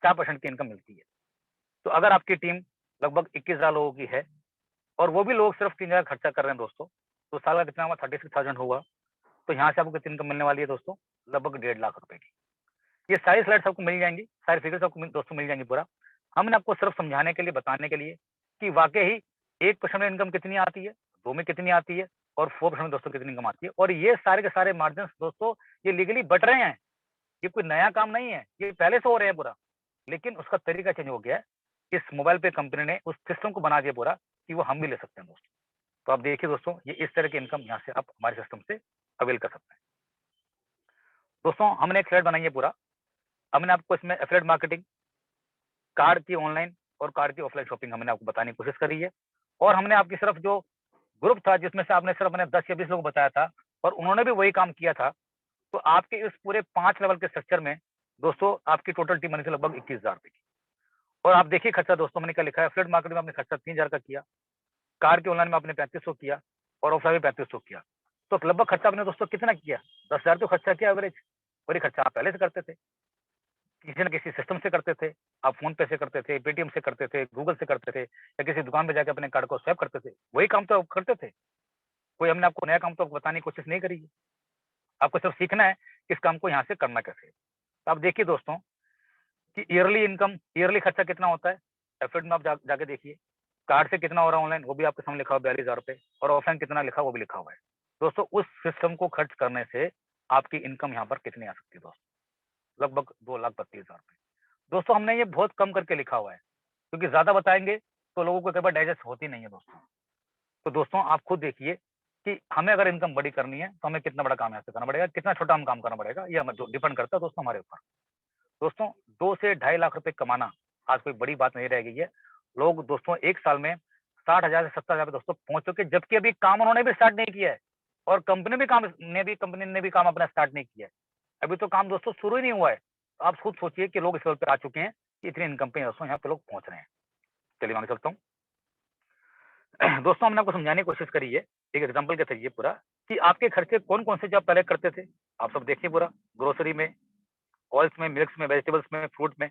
4% की इनकम मिलती है। तो अगर आपकी टीम लगभग 21,000 लोगों की है, और वो भी लोग सिर्फ 3,000 खर्चा कर रहे हैं दोस्तों, तो साल का कितना हुआ? 36,000 होगा। तो यहाँ से आपको कितनी इनकम मिलने वाली है दोस्तों? लगभग 1.5 लाख रुपए की। ये सारी स्लाइड्स आपको मिल जाएंगी, सारी फिगर्स आपको दोस्तों मिल जाएंगी पूरा। हमने आपको सिर्फ समझाने के लिए, बताने के लिए कि वाकई ही 1% में इनकम कितनी आती है, 2 में कितनी आती है, और 4% में दोस्तों कितनी इनकम आती है। और ये सारे के सारे मार्जिन दोस्तों ये लीगली बट रहे हैं। ये कोई नया काम नहीं है, ये पहले से हो रहे हैं पूरा, लेकिन उसका तरीका चेंज हो गया है। इस मोबाइल पे कंपनी ने उस सिस्टम को बना दिया पूरा कि वो हम भी ले सकते हैं दोस्तों। तो आप देखिए दोस्तों, ये इस तरह की इनकम यहाँ से आप हमारे सिस्टम से अवेल कर सकते हैं। दोस्तों हमने एक स्लाइड बनाई है पूरा। हमने आपको इसमें एफिलिएट मार्केटिंग, कार्ड की ऑनलाइन और कार्ड की ऑफलाइन शॉपिंग हमने आपको बताने की कोशिश करी है। और हमने आपकी सिर्फ जो ग्रुप था जिसमें से आपने सिर्फ मैंने 10 या 20 लोग बताया था, और उन्होंने भी वही काम किया था। तो आपके इस पूरे 5 लेवल के स्ट्रक्चर में दोस्तों आपकी टोटल टीम बनी थी लगभग 21,000 रुपए की। और आप देखिए खर्चा दोस्तों मैंने क्या लिखा है। एफिलिएट मार्केटिंग में आपने खर्चा 3,000 का किया, कार के ऑनलाइन में आपने 3500 किया, और ऑफलाइन में 3500 किया। तो लगभग खर्चा आपने दोस्तों कितना किया? 10,000 तो खर्चा किया एवरेज। और ये खर्चा आप पहले से करते थे, किसी न किसी सिस्टम से करते थे। आप फोन पे से करते थे, पेटीएम से करते थे, गूगल से करते थे, या किसी दुकान पे जाके अपने कार्ड को स्वैप करते थे। वही काम तो आप करते थे। कोई हमने आपको नया काम तो बताने की कोशिश नहीं करी है। आपको सिर्फ सीखना है कि इस काम को यहाँ से करना कैसे है। तो आप देखिए दोस्तों कि ईयरली इनकम, ईयरली खर्चा कितना होता है। एफिलिएट में आप जाके देखिए। कार्ड से कितना हो रहा है ऑनलाइन, वो भी आपके सामने लिखा हुआ 42,000 रुपए, और ऑफलाइन कितना लिखा वो भी लिखा हुआ है। दोस्तों उस सिस्टम को खर्च करने से आपकी इनकम यहाँ पर कितनी आ सकती है दोस्तों? लगभग 2,32,000 रुपए। दोस्तों हमने ये बहुत कम करके लिखा हुआ है, क्योंकि ज्यादा बताएंगे तो लोगों को कई बार डाइजेस्ट होती नहीं है दोस्तों। तो दोस्तों आप खुद देखिए कि हमें अगर इनकम बड़ी करनी है तो हमें कितना बड़ा काम यहाँ से करना पड़ेगा, कितना छोटा हम काम करना पड़ेगा, ये हमें डिपेंड करता है दोस्तों हमारे ऊपर। दोस्तों 2 से 2.5 लाख रुपए कमाना आज कोई बड़ी बात नहीं रह गई है। लोग दोस्तों एक साल में 60,000 से 70,000 पे दोस्तों पहुंच चुके, जबकि अभी काम उन्होंने भी स्टार्ट नहीं किया है, और कंपनी ने भी काम अपना स्टार्ट नहीं किया है। अभी तो काम दोस्तों शुरू ही नहीं हुआ है। तो आप खुद सोचिए कि लोग इस लेवल पे आ चुके हैं कि इतनी इनकम पे दोस्तों यहाँ पे लोग पहुंच रहे हैं। चलिए मैं आगे चलता हूँ। दोस्तों हमने आपको समझाने की कोशिश करी है एक एग्जांपल के जरिए पूरा, कि आपके खर्चे कौन कौन से जो आप पहले करते थे। आप सब देखिए पूरा, ग्रोसरी में, ऑयल्स में, मिल्क्स में, वेजिटेबल्स में, फ्रूट में,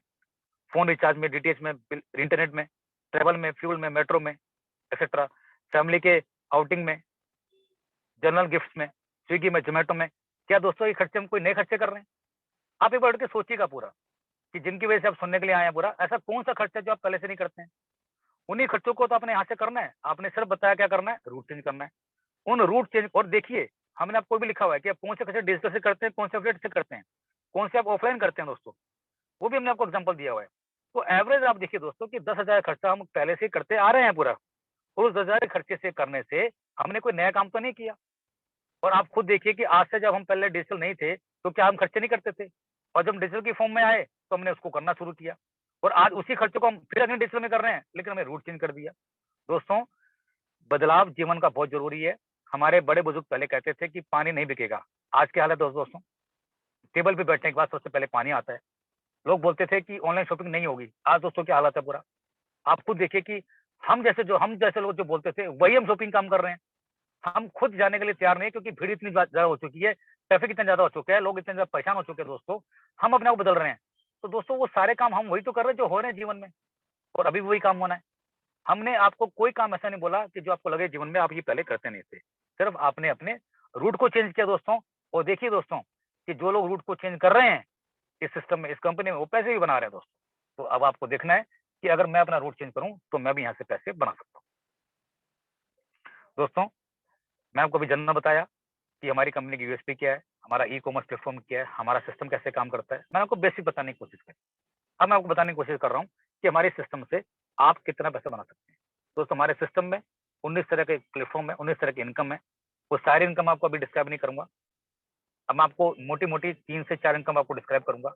फोन रिचार्ज में, डीटीएच में, इंटरनेट में, ट्रेवल में, फ्यूल में, मेट्रो में, एक्सेट्रा, फैमिली के आउटिंग में, जनरल गिफ्ट्स में, स्विगी में, जोमेटो में। क्या दोस्तों ये खर्चे हम कोई नए खर्चे कर रहे हैं? आप एक बार उठ के सोचिएगा पूरा, कि जिनकी वजह से आप सुनने के लिए आए हैं पूरा, ऐसा कौन सा खर्चा जो आप पहले से नहीं करते हैं? उन्हीं खर्चों को तो आपने यहाँ से करना है। आपने सिर्फ बताया क्या करना है, रूट चेंज करना है। उन रूट चेंज, और देखिए हमने आपको भी लिखा हुआ है कि आप कौन से खर्चे डिजिटल से करते हैं, कौन से एफिलिएट से करते हैं, कौन से आप ऑफलाइन करते हैं दोस्तों, वो भी हमने आपको एग्जांपल दिया हुआ है। तो एवरेज आप देखिए दोस्तों कि 10,000 खर्चा हम पहले से ही करते आ रहे हैं पूरा, और उस 10,000 खर्चे से करने से हमने कोई नया काम तो नहीं किया। और आप खुद देखिए कि आज से जब हम पहले डिजिटल नहीं थे, तो क्या हम खर्चे नहीं करते थे? और जब डिजिटल की फॉर्म में आए, तो हमने उसको करना शुरू किया, और आज उसी खर्चों को हम फिर अगले डिजिटल में कर रहे हैं, लेकिन हमने रूट चेंज कर दिया। दोस्तों बदलाव जीवन का बहुत जरूरी है। हमारे बड़े बुजुर्ग पहले कहते थे कि पानी नहीं बिकेगा। आज क्या हाल है दोस्तों? टेबल पे बैठने के बाद सबसे पहले पानी आता है। लोग बोलते थे कि ऑनलाइन शॉपिंग नहीं होगी। आज दोस्तों क्या हालत है पूरा? आप खुद देखिए कि हम जैसे लोग जो बोलते थे, वही हम शॉपिंग काम कर रहे हैं। हम खुद जाने के लिए तैयार नहीं है, क्योंकि भीड़ इतनी ज़्यादा हो चुकी है, ट्रैफिक इतना ज़्यादा हो चुका है, लोग इतने ज़्यादा परेशान हो चुके हैं दोस्तों, हम अपने आप को बदल रहे हैं। तो दोस्तों वो सारे काम हम वही तो कर रहे हैं जो हो रहे हैं जीवन में, और अभी भी वही काम होना है। हमने आपको कोई काम ऐसा नहीं बोला कि जो आपको लगे जीवन में आप ये पहले करते नहीं थे। सिर्फ आपने अपने रूट को चेंज किया दोस्तों। और देखिए दोस्तों कि जो लोग रूट को चेंज कर रहे हैं इस सिस्टम में, इस कंपनी में, वो पैसे भी बना रहे हैं दोस्तों। तो अब आपको देखना है कि अगर मैं अपना रूट चेंज करूँ, तो मैं भी यहाँ से पैसे बना सकता हूँ। दोस्तों मैं आपको अभी जानना बताया कि हमारी कंपनी की यूएसपी क्या है, हमारा ई-कॉमर्स प्लेटफ़ॉर्म क्या है, हमारा सिस्टम कैसे काम करता है। मैंने आपको बेसिक बताने की कोशिश करी। अब मैं आपको बताने की कोशिश कर रहा हूँ कि हमारे सिस्टम से आप कितना पैसा बना सकते हैं। दोस्तों हमारे सिस्टम में 19 तरह के प्लेटफ़ॉर्म है, 19 तरह की इनकम है। वो सारी इनकम आपको अभी डिस्क्राइब नहीं करूँगा। अब मैं आपको मोटी-मोटी 3 से 4 इनकम आपको डिस्क्राइब करूँगा।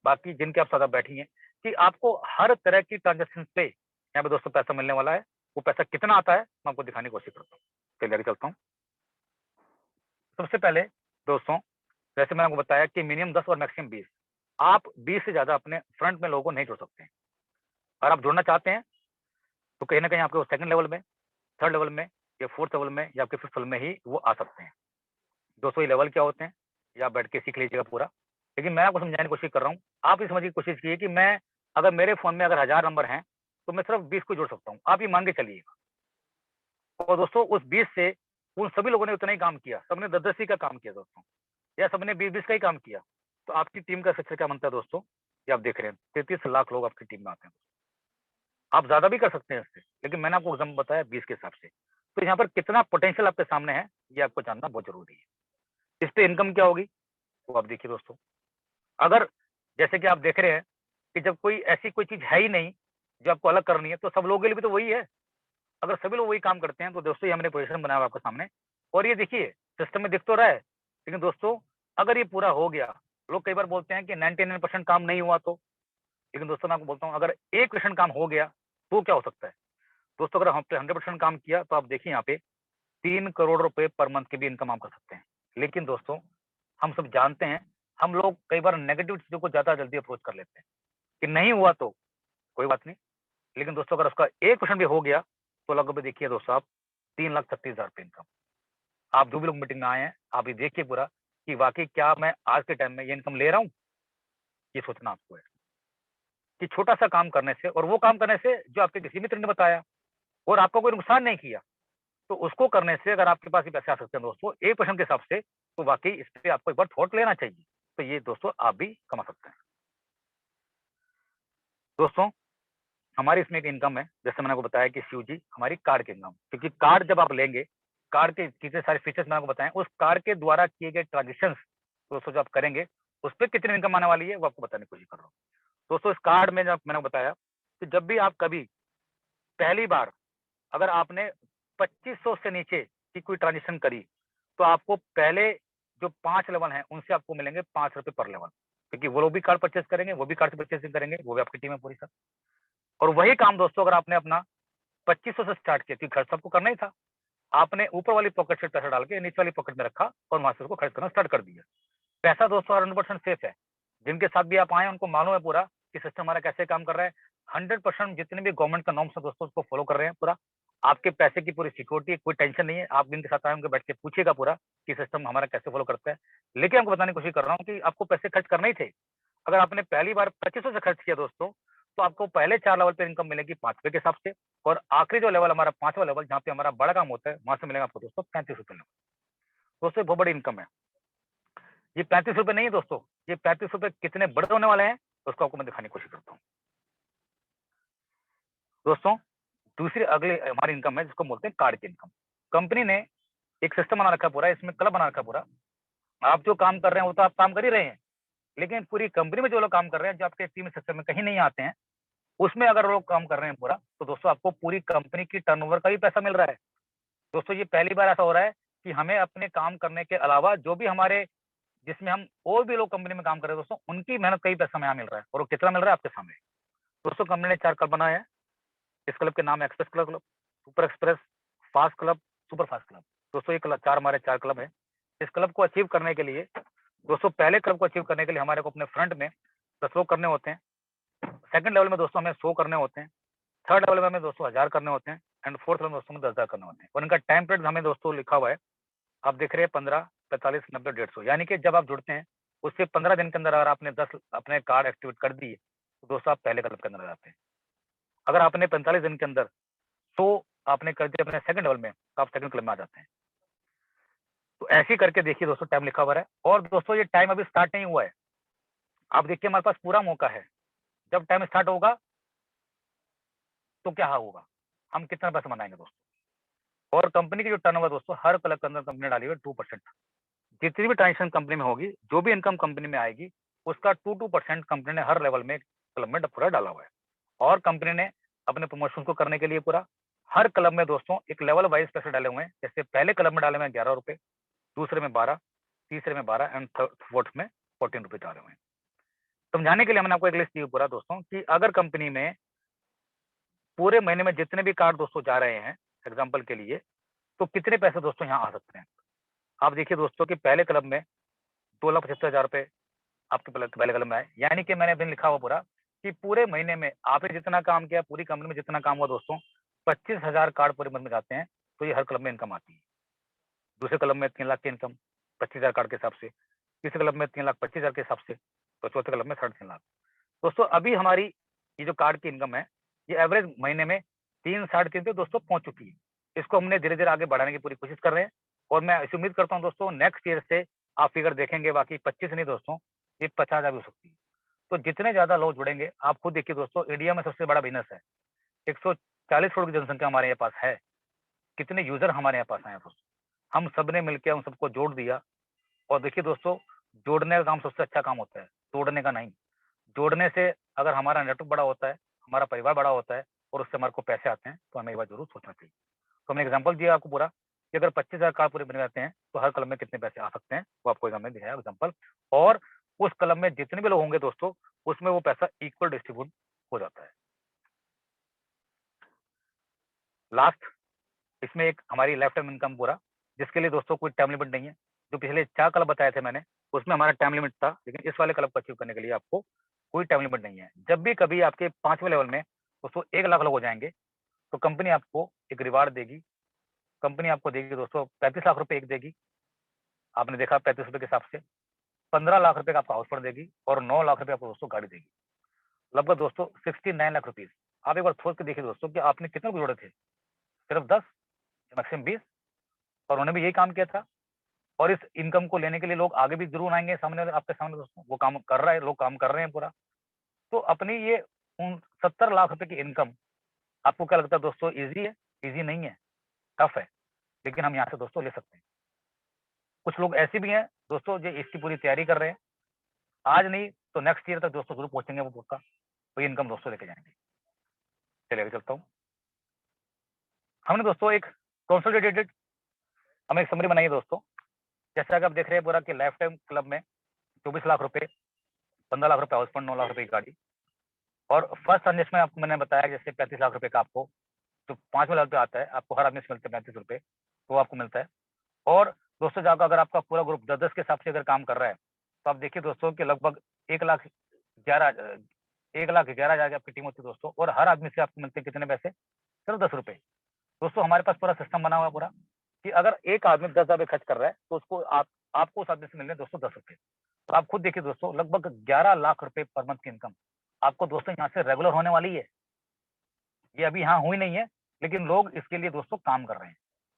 बाकी जिनके आप साथ आप बैठी हैं, कि आपको हर तरह की ट्रांज़ैक्शन पे यहाँ पे दोस्तों पैसा मिलने वाला है। वो पैसा कितना आता है, मैं आपको दिखाने की कोशिश करता हूँ। चलिए आगे चलता हूँ। सबसे पहले दोस्तों जैसे मैंने आपको बताया कि मिनिमम 10 और मैक्सिमम 20, आप 20 से ज़्यादा अपने फ्रंट में लोगों को नहीं जोड़ सकते हैं। अगर आप जुड़ना चाहते हैं, तो कहीं न कहीं आपके वो सेकंड लेवल में, थर्ड लेवल में या फोर्थ लेवल में या आपके फिफ्थ लेवल में ही वो आ सकते हैं। दोस्तों ये लेवल क्या होते हैं, ये आप बैठ के सीख लीजिएगा पूरा। लेकिन मैं आपको समझाने की कोशिश कर रहा हूँ, आप ये समझने की कोशिश कीजिए कि मैं अगर मेरे फ़ोन में अगर 1000 नंबर हैं, तो मैं सिर्फ 20 को जोड़ सकता हूँ। आप ये मान के चलिएगा। और दोस्तों उस 20 से उन सभी लोगों ने उतना ही काम किया, सबने 10-10 ही का काम किया दोस्तों, या सबने 20-20 का ही काम किया। तो आपकी टीम का सक्सेस क्या बनता है दोस्तों, ये आप देख रहे हैं, 33 लाख लोग आपकी टीम में आते हैं। आप ज़्यादा भी कर सकते हैं इससे, लेकिन मैंने आपको एग्ज़ाम्पल बताया 20 के हिसाब से। तो यहाँ पर कितना पोटेंशियल आपके सामने है, ये आपको जानना बहुत ज़रूरी है। इस पे इनकम क्या होगी, वो आप देखिए दोस्तों। अगर जैसे कि आप देख रहे हैं कि जब कोई ऐसी कोई चीज़ है ही नहीं, जो आपको अलग करनी है, तो सब लोगों के लिए भी तो वही है। अगर सभी लोग वही काम करते हैं, तो दोस्तों ये हमने पोज़ीशन बनाया हुआ है आपके सामने और ये देखिए सिस्टम में दिख तो रहा है, लेकिन दोस्तों अगर ये पूरा हो गया, लोग कई बार बोलते हैं कि 99% काम नहीं हुआ तो, लेकिन दोस्तों मैं आपको बोलता हूँ अगर 1% काम हो गया, तो क्या हो सकता है? दोस्तों अगर हम पे 100% काम किया, तो आप देखिए यहाँ पे 3 करोड़ रुपए पर मंथ की भी इनकम आप कर सकते हैं। लेकिन दोस्तों, हम सब जानते हैं, हम लोग कई बार नेगेटिव चीज़ों को ज़्यादा जल्दी अप्रोच कर लेते हैं, कि नहीं हुआ तो कोई बात नहीं। लेकिन दोस्तों अगर उसका 1% भी हो गया, तो लगभग देखिए दोस्तों आप 3,36,000 रुपए इनकम। आप जो भी लोग मीटिंग में आए हैं, आप ये देखिए पूरा कि वाक़ई क्या मैं आज के टाइम में ये इनकम ले रहा हूँ? ये सोचना आपको है, कि छोटा-सा काम करने से और वो काम करने से जो आपके किसी मित्र ने बताया और आपका कोई नुकसान नहीं किया, तो उसको करने से अगर आपके पास ये पैसे आ सकते हैं दोस्तों 1% के हिसाब से, तो वाक़ई इस पे आपको एक बार थॉट लेना चाहिए। तो ये दोस्तों आप भी कमा सकते हैं। दोस्तों, हमारी इसमें एक इनकम है, जैसे मैंने आपको बताया कि सीओजी हमारी कार्ड की इनकम, क्योंकि कार्ड जब आप लेंगे, कार्ड के कितने सारे फीचर्स मैंने आपको बताए, उस कार्ड के द्वारा किए गए ट्रांज़ैक्शंस दोस्तों जो आप करेंगे, उस पे कितनी इनकम आने वाली है, वो आपको बताने की कोशिश कर रहा हूँ। दोस्तों इस कार्ड में जब मैंने बताया कि जब भी आप कभी पहली बार अगर आपने 2500 से नीचे की कोई ट्रांज़ैक्शन करी, तो आपको पहले जो 5 लेवल हैं, उनसे आपको मिलेंगे ₹5 पर लेवल, क्योंकि वो लोग भी कार्ड परचेज़ करेंगे, वो भी कार्ड से परचेज़िंग करेंगे, वो भी आपकी टीम है पूरी सर। और वही काम दोस्तों अगर आपने अपना 2500 से स्टार्ट किया, क्योंकि खर्च तो आपको करना ही था। आपने ऊपर वाली पॉकेट से पैसा डाल के नीचे वाली पॉकेट में रखा और वहाँ से उसको खर्च करना स्टार्ट कर दिया। पैसा दोस्तों 100% सेफ है। जिनके साथ भी आप आए हैं उनको मालूम है पूरा कि सिस्टम हमारा कैसे काम कर रहा है। 100% जितने भी गवर्नमेंट का नॉर्म्स है दोस्तों उसको फॉलो कर रहे हैं पूरा। आपके पैसे की पूरी सिक्योरिटी है, कोई टेंशन नहीं है। आप जिनके साथ आए हैं उनके बैठ के पूछिएगा पूरा कि सिस्टम हमारा कैसे फॉलो करता है। लेकिन आपको बताने की कोशिश कर रहा हूँ कि आपको पैसे खर्च करने ही थे। अगर आपने पहली बार 2500 से खर्च किया दोस्तों, तो आपको पहले 4 लेवल पे इनकम मिलेगी ₹5 के हिसाब से और आखिरी जो लेवल हमारा 5वां लेवल जहाँ पे हमारा बड़ा काम होता है, वहाँ से मिलेगा आपको दोस्तों ₹35 लेवल। दोस्तों ये बहुत बड़ी इनकम है। ये ₹35 नहीं है दोस्तों, ये ₹35 कितने बड़े होने वाले हैं, उसको आपको मैं दिखाने की कोशिश करता हूँ। दोस्तों, दूसरी अगली हमारी इनकम है जिसको बोलते हैं कार्ड की इनकम। कंपनी ने एक सिस्टम बना रखा है पूरा, इसमें क्लब बना रखा है पूरा। आप जो काम कर रहे हैं वो तो आप काम कर ही रहे हैं, लेकिन पूरी कंपनी में जो लोग काम कर रहे हैं, जो आपके टीम सिस्टम में कहीं नहीं आते हैं, उसमें अगर लोग काम कर रहे हैं पूरा, तो दोस्तों आपको पूरी कंपनी की टर्नओवर का भी पैसा मिल रहा है। दोस्तों ये पहली बार ऐसा हो रहा है कि हमें अपने काम करने के अलावा जो भी हमारे जिसमें हम और भी लोग कंपनी में काम कर रहे हैं दोस्तों, उनकी मेहनत का ही पैसा हमें यहाँ मिल रहा है और वो कितना मिल रहा है आपके सामने। दोस्तों कंपनी ने 4 क्लब बनाए हैं। इस क्लब के नाम है express club club, super express, fast club, super fast club. दोस्तों ये क्लब 4 हमारे 4 क्लब हैं। इस क्लब को अचीव करने के लिए दोस्तों पहले क्लब को अचीव करने के लिए हमारे को अपने फ्रंट में 10 लोग करने होते हैं। सेकंड लेवल में दोस्तों हमें 100 करने होते हैं। थर्ड लेवल में हमें दोस्तों 1000 करने होते हैं एंड फोर्थ लेवल में दोस्तों हमें 10,000 करने होते हैं और इनका टाइम पीरियड हमें दोस्तों लिखा हुआ है। आप देख रहे हैं 15, 45, 90, 150 यानी कि जब आप जुड़ते हैं, उससे 15 दिन के अंदर अगर आपने 10 अपने कार्ड एक्टिवेट कर दिए, तो दोस्तों आप पहले क्लब के अंदर आ जाते हैं। अगर आपने 45 दिन के अंदर 100 आपने कर दिए अपने सेकंड लेवल में, तो आप सेकंड क्लब में आ जाते हैं। तो ऐसे ही करके देखिए दोस्तों टाइम लिखा हुआ है और दोस्तों ये टाइम अभी स्टार्ट नहीं हुआ है। आप देखिए हमारे पास पूरा मौका है। जब टाइम स्टार्ट होगा, तो क्या होगा? हम कितना पैसा बनाएँगे दोस्तों? और कंपनी की जो टर्नओवर दोस्तों हर क्लब के अंदर कंपनी ने डाली हुई है 2%। जितनी भी ट्रांज़ैक्शन कंपनी में होगी, जो भी इनकम कंपनी में आएगी, उसका 2% कंपनी ने हर लेवल में क्लब में पूरा डाला हुआ है। और कंपनी ने अपने प्रमोशन को करने के लिए पूरा हर क्लब में दोस्तों एक लेवल वाइज़ पैसे डाले हुए हैं। जैसे पहले क्लब में डाले हुए हैं ₹11, दूसरे में 12, तीसरे में 12 एंड फोर्थ में ₹14 डाले हुए हैं। समझाने के लिए मैंने आपको एक लिस्ट दी है पूरा दोस्तों कि अगर कंपनी में पूरे महीने में जितने भी कार्ड दोस्तों जा रहे हैं, एग्ज़ाम्पल के लिए, तो कितने पैसे दोस्तों यहाँ आ सकते हैं। आप देखिए दोस्तों कि पहले क्लब में ₹2,75,000 आपके पहले कॉलम में आए। यानी कि मैंने अभी लिखा हुआ पूरा कि पूरे महीने में आपने जितना काम किया, पूरी कंपनी में जितना काम हुआ दोस्तों, 25,000 कार्ड पूरे मंथ में जाते हैं, तो ये हर क्लब में इनकम आती है। दूसरे क्लब में 3 लाख की इनकम 25,000 कार्ड के हिसाब से, तीसरे क्लब में 3,25,000 के हिसाब से, तो चौथे क्लब में 3.5 लाख। दोस्तों अभी हमारी ये जो कार्ड की इनकम है, ये एवरेज महीने में 3 साढ़े 3 तक दोस्तों पहुँच चुकी है। इसको हमने धीरे-धीरे आगे बढ़ाने की पूरी कोशिश कर रहे हैं और मैं ऐसी उम्मीद करता हूँ दोस्तों नेक्स्ट ईयर से आप फिगर देखेंगे वाक़ई 25 नहीं दोस्तों, ये 50,000 भी हो सकती है। तो जितने ज़्यादा लोग जुड़ेंगे, आप खुद देखिए दोस्तों इंडिया में सबसे बड़ा बिज़नेस है। 140 करोड़ की जनसंख्या हमारे यहाँ पास है। कितने यूज़र हमारे यहाँ पास आए हैं दोस्तों। हम सबने मिलके उन सबको जोड़ दिया और देखिए दोस्तों, जोड़ने का काम सबसे अच्छा काम होता है, तोड़ने का नहीं। जोड़ने से अगर हमारा नेटवर्क बड़ा होता है, हमारा परिवार बड़ा होता है और उससे हमारे को पैसे आते हैं, तो हमें एक बार ज़रूर सोचना चाहिए। तो हमने एग्ज़ाम्पल दिया आपको पूरा कि अगर 25,000 कार्ड पूरे बन जाते हैं, तो हर क्लब में कितने पैसे आ सकते हैं, वो आपको हमने दिखाया एग्ज़ाम्पल और उस क्लब में जितने भी लोग होंगे दोस्तों, उसमें वो पैसा इक्वल डिस्ट्रीब्यूट हो जाता है। लास्ट इसमें एक हमारी लाइफ टाइम इनकम पूरा, जिसके लिए दोस्तों कोई टाइम लिमिट नहीं है। जो पिछले 4 क्लब बताए थे मैंने, उसमें हमारा टाइम लिमिट था, लेकिन इस वाले क्लब को अचीव करने के लिए आपको कोई टाइम लिमिट नहीं है। जब भी कभी आपके 5वें लेवल में दोस्तों 1 लाख लोग हो जाएँगे, तो कंपनी आपको एक रिवार्ड देगी। कंपनी आपको देगी दोस्तों 35 लाख रुपए एक देगी। आपने देखा 35 रुपए के हिसाब से, 15 लाख रुपए का आपको हाउस फंड देगी और 9 लाख रुपए आपको दोस्तों गाड़ी देगी। लगभग दोस्तों 69 लाख रुपीज़। आप एक बार सोच के देखिए दोस्तों कि आपने कितने को जोड़े थे? सिर्फ 10 या मैक्सिमम 20 और उन्होंने भी यही काम किया था। और इस इनकम को लेने के लिए लोग आगे भी ज़रूर आएँगे सामने वाले आपके सामने दोस्तों, वो काम कर रहा है, लोग काम कर रहे हैं पूरा। तो अपनी ये उन 70 लाख रुपए की इनकम आपको क्या लगता है दोस्तों ईज़ी है? ईज़ी नहीं है, टफ है, लेकिन हम यहाँ से दोस्तों ले सकते हैं। कुछ लोग ऐसे भी हैं दोस्तों जो इसकी पूरी तैयारी कर रहे हैं, आज नहीं तो नेक्स्ट ईयर तक दोस्तों ज़रूर पहुँचेंगे वो पक्का, तो ये इनकम दोस्तों लेके जाएँगे। चलिए आगे चलता हूँ। हमने दोस्तों एक कंसोलिडेटेड हमने एक समरी बनाई है दोस्तों। जैसा कि आप देख रहे हैं पूरा कि लाइफ टाइम क्लब में 24 लाख रुपए, 15 लाख रुपए हाउस फंड, 9 लाख रुपए की गाड़ी। और फर्स्ट ट्रांजेक्शन में आपको मैंने बताया जैसे 35 लाख रुपए का आपको जो 5वें लेवल पे आता है, आपको हर आदमी से मिलते हैं 35 रुपए, तो आपको मिलता है। और दोस्तों जाकर अगर आपका पूरा ग्रुप 10-10 के हिसाब से अगर काम कर रहा है, तो आप देखिए दोस्तों कि लगभग 1 लाख 11 1,11,000 की आपकी टीम होती है दोस्तों और हर आदमी से आपको मिलते हैं कितने पैसे? सिर्फ 10 रुपए। दोस्तों हमारे पास पूरा सिस्टम बना हुआ है पूरा, कि अगर एक आदमी 10,000 रुपए खर्च कर रहा है, तो उसको आपको उस आदमी से मिलने हैं दोस्तों 10 रुपए। तो आप खुद देखिए दोस्तों लगभग 11 लाख रुपए पर मंथ की इनकम आपको दोस्तों यहाँ से रेगुलर होने वाली है। ये अभी यहाँ हुई नहीं है, लेकिन लोग इसके लिए दोस्तों काम कर रहे हैं,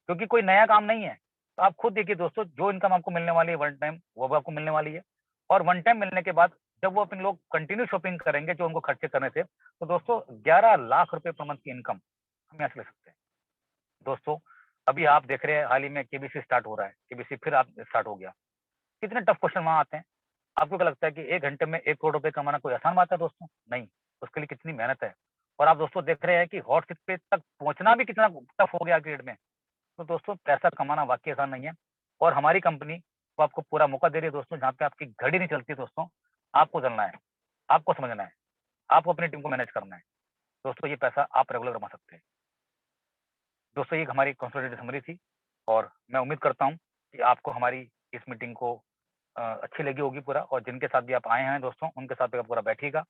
क्योंकि कोई नया काम नहीं है। तो आप खुद देखिए दोस्तों जो इनकम आपको मिलने वाली है वन टाइम, वो भी आपको मिलने वाली है और वन टाइम मिलने के बाद जब वो अपने लोग कंटिन्यू शॉपिंग करेंगे जो उनको खर्चे करने थे, तो दोस्तों 11 लाख रुपए पर मंथ की इनकम हम यहाँ से ले सकते हैं। दोस्तों, अभी आप देख रहे हैं हाल ही में केबीसी स्टार्ट हो रहा है, केबीसी फिर आप स्टार्ट हो गया। कितने टफ क्वेश्चन वहाँ आते हैं। आपको क्या लगता है कि 1 घंटे में 1 करोड़ रुपए कमाना कोई आसान बात है दोस्तों? नहीं, उसके लिए कितनी मेहनत है। और आप दोस्तों देख रहे हैं कि हॉट सीट पे तक पहुँचना भी कितना टफ हो गया आज की डेट में। तो दोस्तों पैसा कमाना वाक़ई आसान नहीं है और हमारी कंपनी वो आपको पूरा मौका दे रही है दोस्तों, जहाँ पे आपकी घड़ी नहीं चलती दोस्तों, आपको चलना है, आपको समझना है, आपको अपनी टीम को मैनेज करना है। दोस्तों ये पैसा आप रेगुलर कमा सकते हैं। दोस्तों ये हमारी कंसोलिडेटेड समरी थी और मैं उम्मीद करता हूँ कि आपको हमारी इस मीटिंग को अच्छी लगी होगी पूरा और जिनके साथ भी आप आए हैं दोस्तों, उनके साथ भी आप पूरा बैठिएगा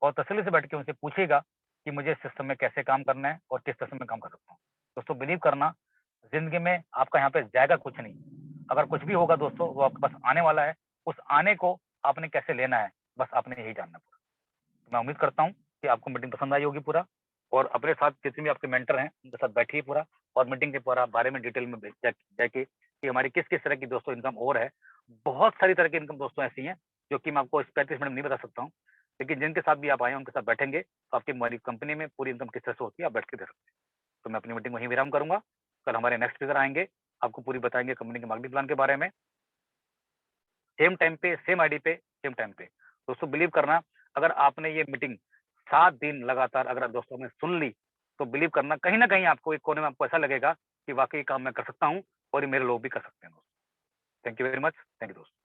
और तसल्ली से बैठ के उनसे पूछिएगा कि मुझे इस सिस्टम में कैसे काम करना है और किस सिस्टम में काम कर सकता हूँ। दोस्तों बिलीव करना, ज़िंदगी में आपका यहाँ पे जाएगा कुछ नहीं। अगर कुछ भी होगा दोस्तों, वो आपके पास आने वाला है, उस आने को आपने कैसे लेना है, बस आपने यही जानना है। मैं उम्मीद करता हूँ कि आपको मीटिंग पसंद आई होगी पूरा और अपने साथ जितने भी आपके मेंटर हैं, उनके साथ बैठिए पूरा और मीटिंग के पूरा बारे में डिटेल में जाके कि हमारी किस-किस तरह की दोस्तों इनकम और है। बहुत सारी तरह की इनकम दोस्तों ऐसी हैं, जो कि मैं आपको इस 35 मिनट में नहीं बता सकता हूँ। लेकिन जिनके साथ भी आप आए हैं, उनके साथ बैठेंगे, तो आपकी हमारी कंपनी में पूरी इनकम किस तरह से होती है, आप बैठ के देख सकते हैं। तो मैं अपनी मीटिंग वहीं विराम करूँगा। कल हमारे नेक्स्ट स्पीकर आएँगे, आपको पूरी बताएँगे कंपनी के मार्केटिंग प्लान के बारे में। सेम टाइम पे, सेम आईडी पे, सेम टाइम पे। दोस्तों बिलीव करना, अगर आपने ये मीटिंग 7 दिन लगातार अगर दोस्तों ने सुन ली, तो बिलीव करना कहीं न कहीं आपको एक कोने में आपको ऐसा लगेगा कि वाक़ई काम मैं कर सकता हूँ और ये मेरे लोग भी कर सकते हैं दोस्तों। Thank you very much. Thank you दोस्तों।